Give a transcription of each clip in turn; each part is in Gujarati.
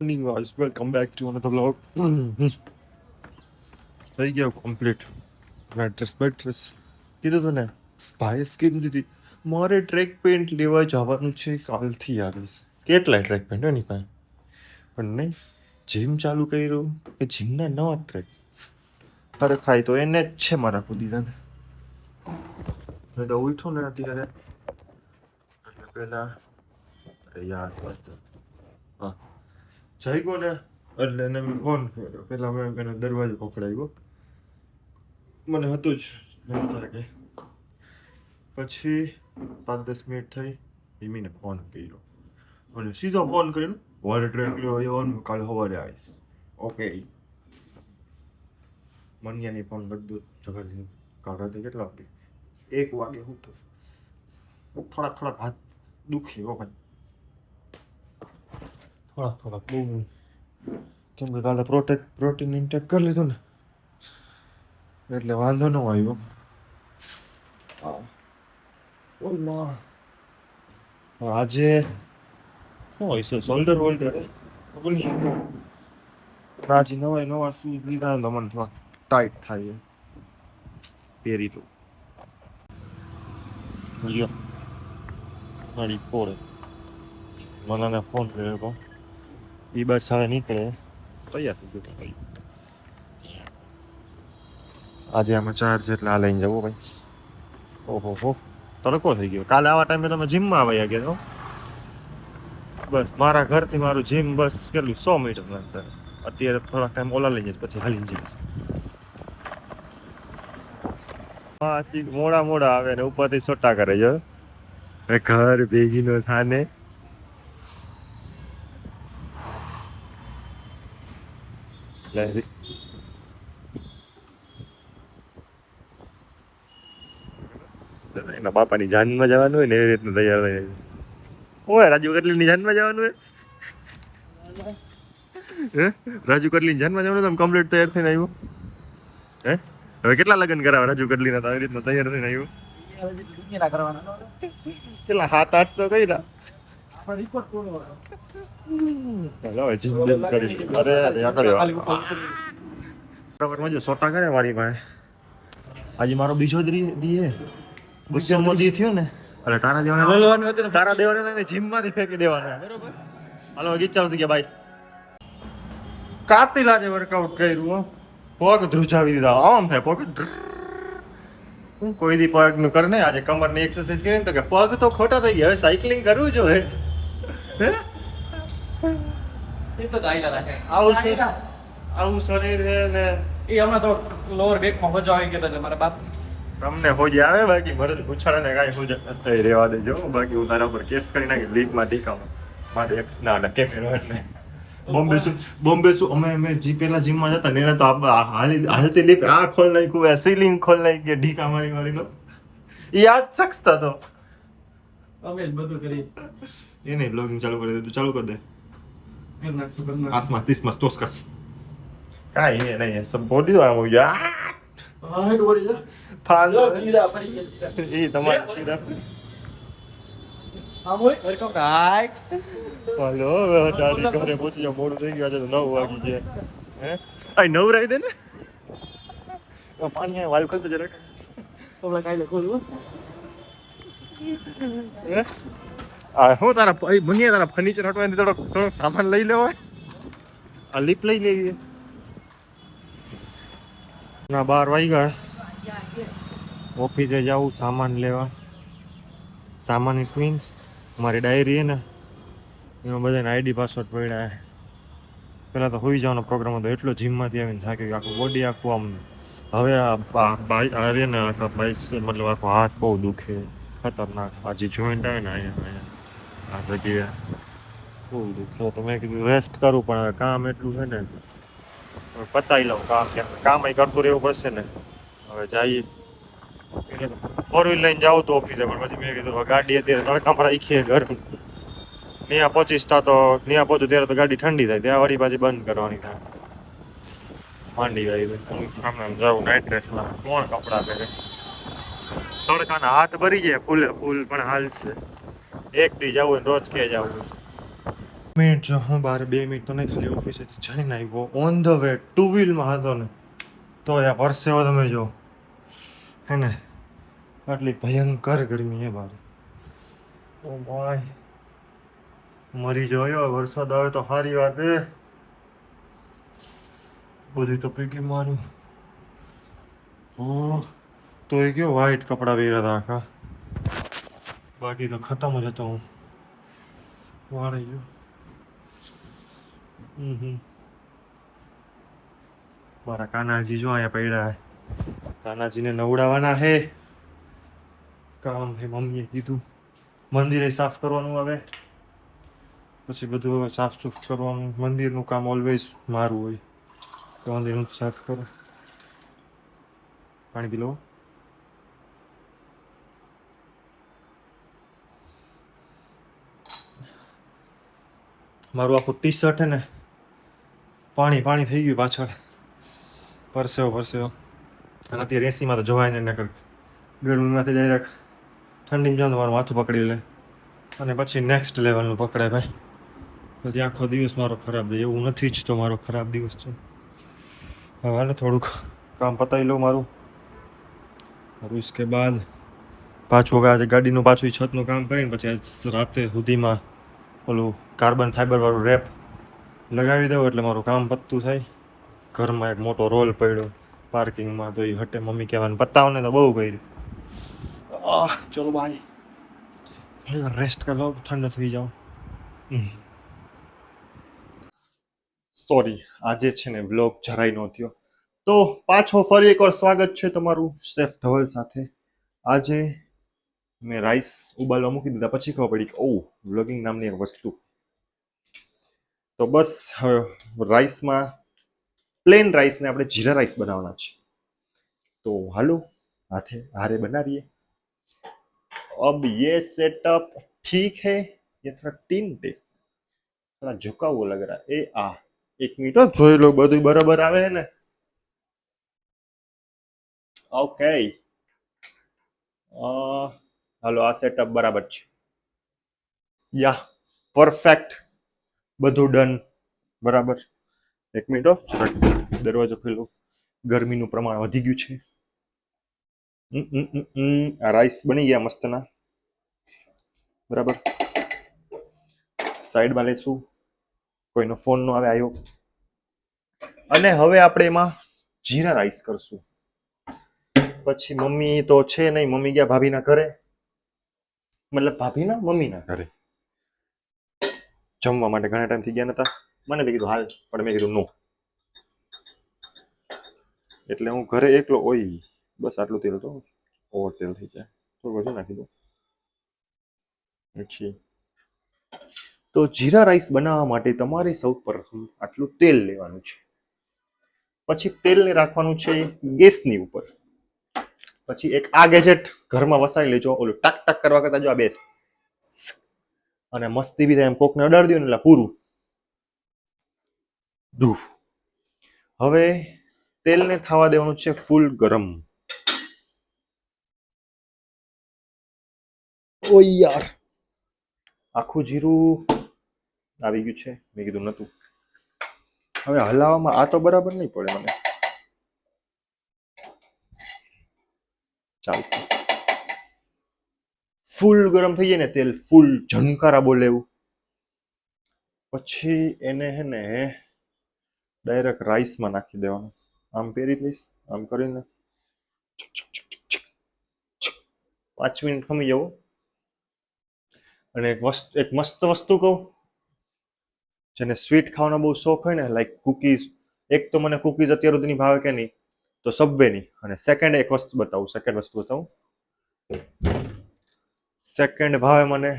Morning guys, welcome back to another vlog. થઈ ગયો કમ્પ્લીટ. બેટ્રેસ કીધું હતું ને ભાઈ સ્કીમ દીધી. મારે ટ્રેક પેન્ટ લેવા જવાનું છે કાલથી યાર. કેટલાય ટ્રેક પેન્ટ હોય ની પાસે પણ નહીં. જીમ ચાલુ કર્યું કે જીમના નવા ટ્રેક અરે ખાય તો એને જ છે મારા ખુદી તને. મેં તો ઉઠો ને અત્યારે એટલે પહેલા અરે યાર હા જઈ ગયો ને એટલે એને મેં ફોન કર્યો. પહેલાં મેં એને દરવાજો પકડાવ્યો, મને હતું જ એમ થાય કે પછી 5-10 મિનિટ થઈ ધીમીને ફોન કર્યો અને સીધો ફોન કર્યો વારે ટ્રેક લ્યો એવન કાલે સવારે આવીશ. ઓકે મનિયાની ફોન બધું જગાડી કાઢાથી કેટલા વાગે 1 વાગે હું તો થોડાક હાથ દુખે હો ભાઈ, થોડાક બહુ કેમ કે કાલે પ્રોટીન ઇન્ટેક કરી લીધું ને એટલે વાંધો ન આવ્યો. આજે શું હોય છે શોલ્ડર વોલ્ડર આજે નવા શૂઝ લીધા તો મને થોડા ટાઈટ થાય પહેરી તો મારી પોળે મને ફોન કર્યો એ બસ હવે નીકળે તૈયાર થઈ ગયો. આજે આમાં ચાર્જ એટલે આ લઈને જવું ભાઈ. ઓહો તડકો થઈ ગયો. કાલે આવા ટાઈમે તમે જીમમાં આવ્યા ગયા બસ મારા ઘરથી મારું જીમ બસ કેટલું 100 મીટર અંતર. અત્યારે થોડાક ટાઈમ ઓલા લઈ જઈશ પછી હાલીને જઈશ. મોડા આવે ને ઉપરથી સોટા કરે છે ઘર ભેગી નો થાને. એના બાપાની જાનમાં જવાનું હોય ને એવી રીતનું તૈયાર થઈ જાય. ઓય રાજુ કટલીની જાનમાં જવાનું હોય હે રાજુ કટલીની જાનમાં જવાનું તમે કમ્પ્લીટ તૈયાર થઈને આવ્યો હે. હવે કેટલા લગ્ન કરાવે રાજુ કટલીના તો આવી રીતનું તૈયાર થઈને આવ્યો. કેટલા 7-8 તો કર્યા. બરાબર જો સોટા કરે મારી પાસે. આજે મારો બીજો દી 200 મોદી થયો ને એટલે તારા દેવાને જીમમાંથી ફેંકી દેવાના બરોબર. હાલો ગીત ચાલુ થઈ ગયા ભાઈ. કાતી લાજે વર્કઆઉટ કર્યું પગ ધ્રુજાવી દીધા આમ થાય પગ કોઈ દી પગ નું કર ને. આજે કમરની એક્સરસાઇઝ કરીને તો કે પગ તો ખોટા થઈ ગયા હવે સાયકલિંગ કરવું જોઈએ. આવું શરીર છે ને એ હમણાં તો લોઅર બેકમાં મજા આવી ગયા હતા મારા બાપ. તમને હોજી આવે બાકી ભરત પૂછાડે કાંઈ હોજ થઈ રહેવા દેજો. બાકી હું તારા પર કેસ કરી નાખી લીકમાં ટીકામાં મારે એક ના ડકે ફેરવા એટલે બોમ્બે શું અમે પેલા જીમમાં જતા ને એને તો હાલતી લીક આ ખોલ નાખ્યું સીલિંગ ખોલ નાખી ઢીકા મારી એ યાદ શખ્સ હતો. અમે જ બધું કરી એને બ્લોગિંગ ચાલુ કરી દીધું. ચાલુ કરી દે આસમાં 30 તોસ્કસ કાંઈ નહીં સબ બોલી દો આમ યાર એ તમારી હાલો ઘરે પહોંચી જાવ. મોડું થઈ ગયું આજે તો 9 વાગી ગયા હે. આ 9 રાખી દે ને પાણી વાલ ખોલતો જરાક હું તારા મને તારા ફર્નિચર હટવાની થોડોક સામાન લઈ લેવો. આ લીપ લઈ લેવી ના 12 વાગ્યા ઓફિસે જાઉં સામાન લેવા. સામાન ઇટ મીન્સ મારી ડાયરી હે ને એમાં બધાને આઈડી પાસવર્ડ પડ્યા. પહેલાં તો હોઈ જવાનો પ્રોગ્રામ હતો એટલો જીમમાંથી આવીને થાકી ગયો. આખું બોડી આખું આમ હવે આ ને આખા બાઈસ મતલબ આખો હાથ બહુ દુખે ખતરનાક. આ જે જોઈન્ટ આવે ને અહીંયા આ જગ્યાએ બહુ દુખે. તો મેં કીધું રેસ્ટ કરું પણ હવે કામ એટલું છે ને પતાવી લઉં કામ અહીં કરતું રહેવું પડશે ને. હવે જઈએ 4 વ્હીલ લઈને જાઉં તો ઓફિસે પણ પછી મેં કીધું ગાડી અત્યારે તડકામાં રાખીએ ઘર ત્યાં પહોંચું ત્યારે તો ગાડી ઠંડી થાય ત્યાં વળી પાછી બંધ કરવાની થાય. માંડી વાળી સામે જાઉં નાઇટ ડ્રેસમાં કોણ કપડાં પહેરે તડકાના હાથ ભરી જાય ફૂલ પણ હાલ છે. એક દી જવું રોજ કે જવું મિનિટ જો હું બાર 2 મિનિટ તો નહીં, ખાલી ઓફિસેથી જઈને આવ્યો ઓન ધ વે ટુ વ્હીલમાં હતો ને, તો યાર પરસેવો તમે જો હે ને, આટલી ભયંકર ગરમી હે બાર. ઓ ભાઈ મરી જોયો. વરસાદ આવે તો સારી વાત હે. બધી તો પીકી મારું. તો એ કયો વ્હાઈટ કપડાં પહેર્યા હતા આખા, બાકી તો ખતમ જ હતો હું. વાળી ગયો. મારા કાનાજી જો અહીંયા પડ્યા હે. કાનાજીને નવડાવવાના હે. કામ હે, મમ્મીએ કીધું મંદિરે સાફ કરવાનું આવે, પછી બધું હવે સાફ સુફ કરવાનું. મંદિરનું કામ ઓલવેઝ મારું હોય, તો મંદિરનું સાફ કરો. પાણી પી લો. મારું આખું ટી શર્ટ હે ને પાણી પાણી થઈ ગયું પાછળ, પરસેવો પરસેવો. અને અત્યારે એસીમાં તો જવાય ને નકર ગરમીમાંથી ડાયરેક્ટ ઠંડીમાં જાઉં તો મારું માથું પકડી લે, અને પછી નેક્સ્ટ લેવલનું પકડાય ભાઈ. પછી આખો દિવસ મારો ખરાબ જાય. એવું નથી જ તો મારો ખરાબ દિવસ છે. હવે હાલે થોડુંક કામ પતાવી લઉં મારું. ઉસકે બાદ પાછું આજે ગાડીનું પાછું છતનું કામ કરીને પછી રાતે સુધીમાં ઓલું કાર્બન ફાઈબરવાળું રેપ લગાવી દઉં એટલે મારું કામ પતતું થાય. ઘરમાં એક મોટો રોલ પડ્યો પાર્કિંગમાં, તો એ હટે. મમ્મી કહેવાનું પતાવને તો બહુ કર્યું. ચલો ભાઈ રેસ્ટ કરી લો, ઠંડો થઈ જાઓ. સોરી, આજે છે ને વ્લોગ જરાય નો થયો. તો પાછો ફરી એકવાર સ્વાગત છે તમારું શેફ ધવલ સાથે. આજે મેં રાઈસ ઉબાલવા મૂકી દીધા, પછી ખબર પડી કે વ્લોગિંગ નામની એક વસ્તુ. તો બસ હવે રાઈસમાં પ્લેન રાઈસને આપણે જીરા રાઈસ બનાવવાના છે. તો હાલો હારે બનાવીએ. अब ये सेटअप ठीक है, ये थोड़ा टिंट है, थोड़ा झुका हुआ लग रहा है. एक मिनट જોઈ લો બધું બરાબર આવે છે ને. ઓકે, હાલો આ સેટઅપ બરાબર છે. યા પરફેક્ટ, બધું ડન બરાબર. એક મિનિટ દરવાજો ખોલો, ગરમીનું પ્રમાણ વધી ગયું છે. આ રાઈસ બની ગયા મસ્તના બરાબર. સાઈડમાં લેશું, કોઈનો ફોન નો આવે આવ્યો. અને હવે આપણે એમાં જીરા રાઈસ કરશું. પછી મમ્મી તો છે નહીં, મમ્મી ગયા ભાભીના ઘરે, મતલબ ભાભીના મમ્મીના ઘરે જમવા માટે. ઘણા ટાઈમથી ગયા નતા. મને મેં કીધું હાલ, પણ મેં કીધું નો, એટલે હું ઘરે એકલો. ઓય બસ આટલું તેલ તો ઓવર તેલ થઈ જાય, થોડું વધુ નાખી દો. પછી તો જીરા રાઈસ બનાવવા માટે તમારે સૌ પ્રથમ આટલું તેલ લેવાનું છે. પછી તેલને રાખવાનું છે ગેસની ઉપર. પછી એક આ ગેજેટ ઘરમાં વસાવી લેજો, ઓલું ટાક ટાક કરવા કરતા જો આ બેસ, અને મસ્તી બી થાય એમ કોકને અડાડી દો ને એટલે પૂરું. હવે તેલને થવા દેવાનું છે ફૂલ ગરમ. ઓ યાર, આખું જીરું આવી ગયું છે. મેં કીધું નતું. હવે હલાવવામાં આ તો બરાબર નહીં પડે મને. ચાલશે. ફૂલ ગરમ થઈ જાય ને તેલ, ફૂલ ઝંકારા બોલે એવું, પછી એને હે ને ડાયરેક્ટ રાઈસમાં નાખી દેવાનું. આમ પેરી લઈશ, આમ કરીને 5 મિનિટ ખમી જવું. અને એક મસ્ત વસ્તુ કહું, જેને સ્વીટ ખાવાનો બહુ શોખ હોય ને, લાઈક કુકીઝ. એક તો મને કુકીઝ અત્યાર સુધીની ભાવે કે નહીં, તો સબવેની. અને સેકન્ડ એક વસ્તુ બતાવું, સેકન્ડ ભાવે મને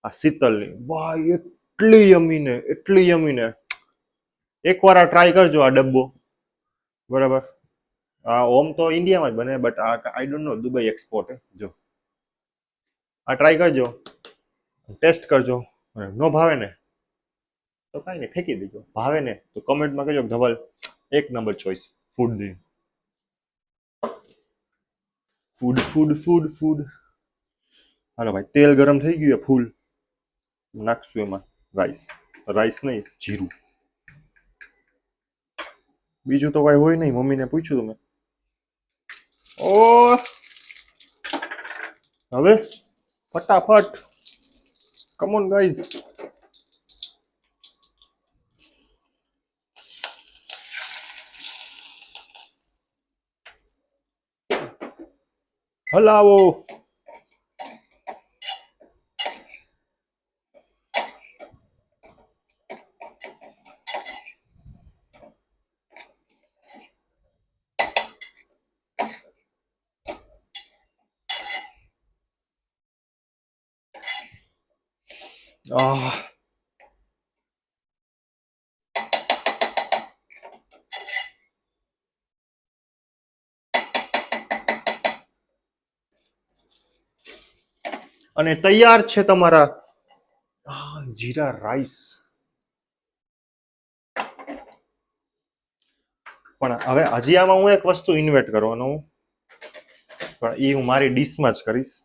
આ શીતલની. ભાઈ એટલી યમી ને. એકવાર આ ટ્રાય કરજો આ ડબ્બો, બરાબર. ઓમ તો ઇન્ડિયામાં જ બને, but I don't know, Dubai export. જો આ ટ્રાય કરજો, ટેસ્ટ કરજો. નો ભાવે ને તો કાંઈ નહીં, ફેંકી દેજો. ભાવે ને તો કમેન્ટમાં કહેજો ધવલ એક નંબર ચોઈસ. ફૂડ. હાલો ભાઈ, તેલ ગરમ થઈ ગયું ફૂલ, નાખશું એમાં રાઈસ નહીં, જીરું. બીજું તો કઈ હોય નહીં. મમ્મીને પૂછ્યું તમે. ઓ હવે ફટાફટ, કમ ઓન ગાઈઝ. હલાવો. આહ, અને તૈયાર છે તમારા જીરા રાઈસ. પણ હવે હજી આમાં હું એક વસ્તુ ઇન્વેટ કરવાનો, પણ એ હું મારી ડીશમાં જ કરીશ.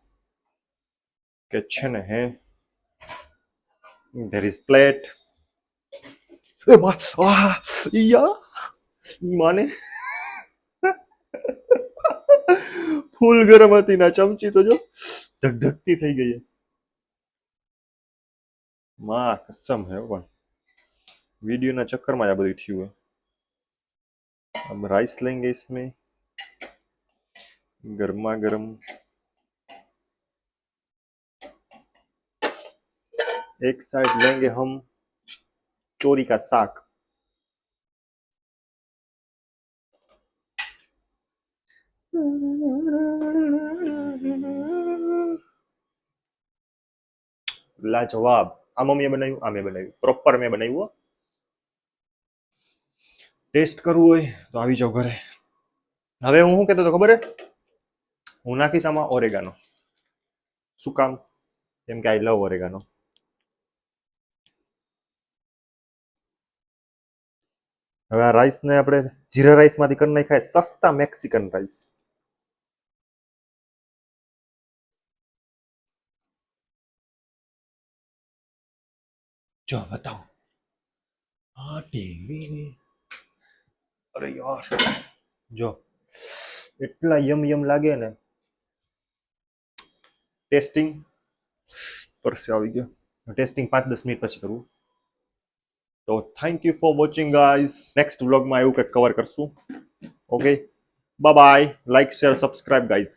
કે છે ને હે, there is plate. માને ફૂલ ગરમ હતી ના, ચમચી તો જો ધગધગતી થઈ ગઈ. માં કસમ હે, પણ वीडियो चक्कर में आ બધું થયું है. अब राइस लेंगे इसमें गर्मा गर्म. एक साइड लेंगे हम चोरी का साग. लाजवाब. આ મમ્મીએ બનાવ્યું, આ મેં બનાવ્યું, પ્રોપર મેં બનાવ્યું. ટેસ્ટ કરવું હોય તો આવી જાવ ઘરે. હવે હું શું કહેતો હતો ખબર હે? હું નાખીશ આમાં ઓરેગાનો. શું કામ? કેમ કે આઈ લવ ઓરેગાનો. હવે આ રાઈસ ને આપણે જીરા રાઈસ માંથી કરી નાખાય સસ્તા મેક્સિકન રાઈસ. જો બતાવો. હા ટીવી. અરે યાર જો એટલા યમ યમ લાગે ને. ટેસ્ટિંગ પરસે આવી ગયો. ટેસ્ટિંગ 5-10 મિનિટ પછી કરવું. તો thank you for watching guys. Next વ્લોગમાં એવું કંઈક કવર કરશું. Okay bye bye. Like share subscribe guys.